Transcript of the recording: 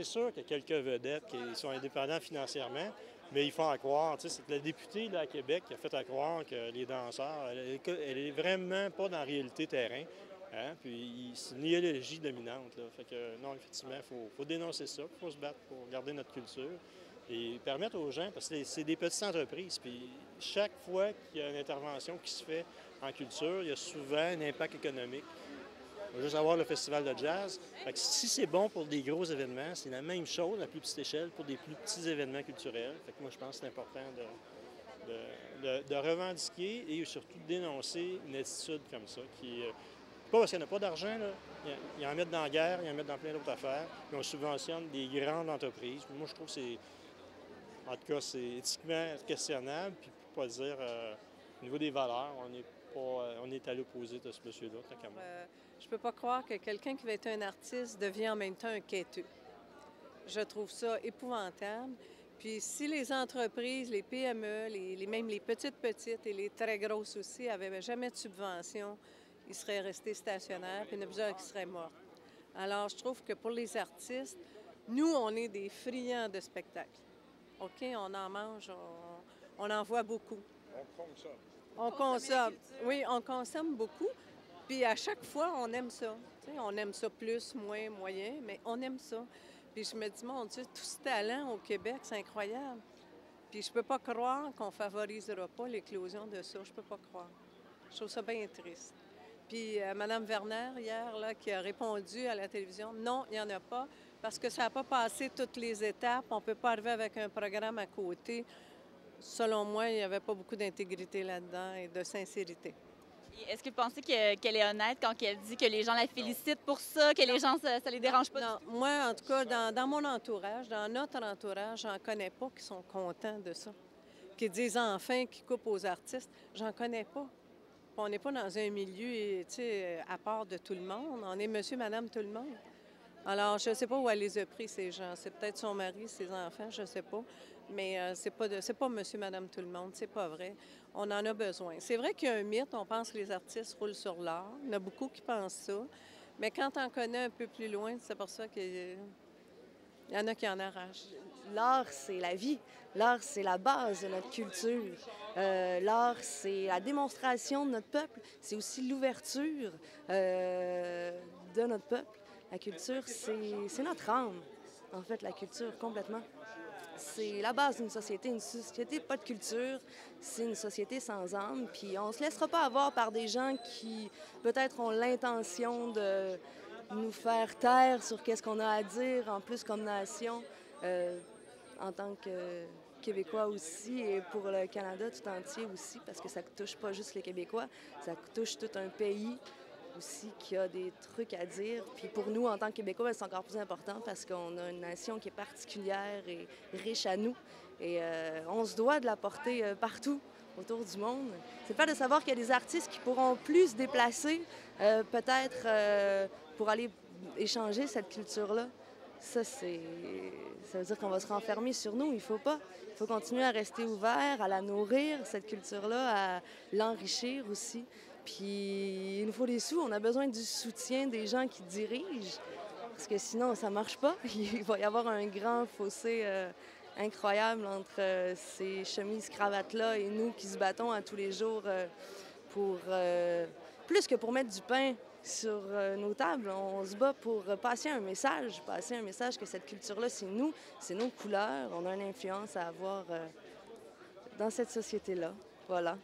sûr qu'il y a quelques vedettes qui sont indépendants financièrement, mais ils font à croire. Tu sais, c'est la députée là, à Québec qui a fait à croire que les danseurs, elle est vraiment pas dans la réalité terrain. Hein? Puis c'est une idéologie dominante. Là. Fait que non, effectivement, il faut dénoncer ça, il faut se battre pour garder notre culture et permettre aux gens, parce que c'est des petites entreprises, puis chaque fois qu'il y a une intervention qui se fait en culture, il y a souvent un impact économique. On va juste avoir le festival de jazz. Fait que si c'est bon pour des gros événements, c'est la même chose à plus petite échelle pour des plus petits événements culturels. Fait que moi, je pense que c'est important de revendiquer et surtout de dénoncer une attitude comme ça qui pas parce qu'il n'y en a pas d'argent, là. Ils en mettent dans la guerre, ils en mettent dans plein d'autres affaires. Puis on subventionne des grandes entreprises. Moi, je trouve que c'est... En tout cas, c'est éthiquement questionnable. Puis pour pas dire, au niveau des valeurs, on est à l'opposé de ce monsieur-là, tant qu'à moi. Je peux pas croire que quelqu'un qui va être un artiste devient en même temps un quêteux. Je trouve ça épouvantable. Puis si les entreprises, les PME, même les petites et les très grosses aussi, avaient jamais de subvention, ils seraient restés stationnaires, puis il y en a plusieurs qui seraient morts. Alors, je trouve que pour les artistes, nous, on est des friands de spectacles. OK, on en mange, on en voit beaucoup. On consomme. On consomme. Oui, on consomme beaucoup. Puis à chaque fois, on aime ça. T'sais, on aime ça plus, moins, moyen, mais on aime ça. Puis je me dis, mon Dieu, tout ce talent au Québec, c'est incroyable. Puis je peux pas croire qu'on favorisera pas l'éclosion de ça. Je peux pas croire. Je trouve ça bien triste. Puis Mme Werner, hier, là, qui a répondu à la télévision, non, il n'y en a pas, parce que ça n'a pas passé toutes les étapes. On ne peut pas arriver avec un programme à côté. Selon moi, il n'y avait pas beaucoup d'intégrité là-dedans et de sincérité. Est-ce que vous pensez qu'elle est honnête quand elle dit que les gens la félicitent pour ça, que les gens, ça les dérange pas? Non, moi, en tout cas, dans mon entourage, dans notre entourage, j'en connais pas qui sont contents de ça. Qui disent enfin qu'ils coupent aux artistes. J'en connais pas. On n'est pas dans un milieu, tu sais, à part de tout le monde. On est monsieur, madame, tout le monde. Alors, je ne sais pas où elle les a pris, ces gens. C'est peut-être son mari, ses enfants, je ne sais pas. Mais c'est pas monsieur, madame, tout le monde. C'est pas vrai. On en a besoin. C'est vrai qu'il y a un mythe. On pense que les artistes roulent sur l'or. Il y en a beaucoup qui pensent ça. Mais quand on connaît un peu plus loin, c'est pour ça qu'il y en a qui en arrachent. L'art, c'est la vie. L'art, c'est la base de notre culture. L'art, c'est la démonstration de notre peuple. C'est aussi l'ouverture de notre peuple. La culture, c'est notre âme, en fait, la culture, complètement. C'est la base d'une société. Une société pas de culture, c'est une société sans âme. Puis on se laissera pas avoir par des gens qui, peut-être, ont l'intention de nous faire taire sur qu'est-ce qu'on a à dire, en plus comme nation, en tant que Québécois aussi, et pour le Canada tout entier aussi, parce que ça touche pas juste les Québécois, ça touche tout un pays aussi qui a des trucs à dire. Puis pour nous, en tant que Québécois, c'est encore plus important parce qu'on a une nation qui est particulière et riche à nous. Et on se doit de la porter partout autour du monde. C'est pas de savoir qu'il y a des artistes qui pourront plus se déplacer, peut-être pour aller échanger cette culture-là. Ça veut dire qu'on va se renfermer sur nous. Il faut pas. Il faut continuer à rester ouvert, à la nourrir, cette culture-là, à l'enrichir aussi. Puis il nous faut des sous. On a besoin du soutien des gens qui dirigent, parce que sinon, ça marche pas. Il va y avoir un grand fossé incroyable entre ces chemises-cravates-là et nous qui se battons à tous les jours pour plus que pour mettre du pain sur nos tables. On se bat pour passer un message que cette culture-là, c'est nous, c'est nos couleurs. On a une influence à avoir dans cette société-là. Voilà.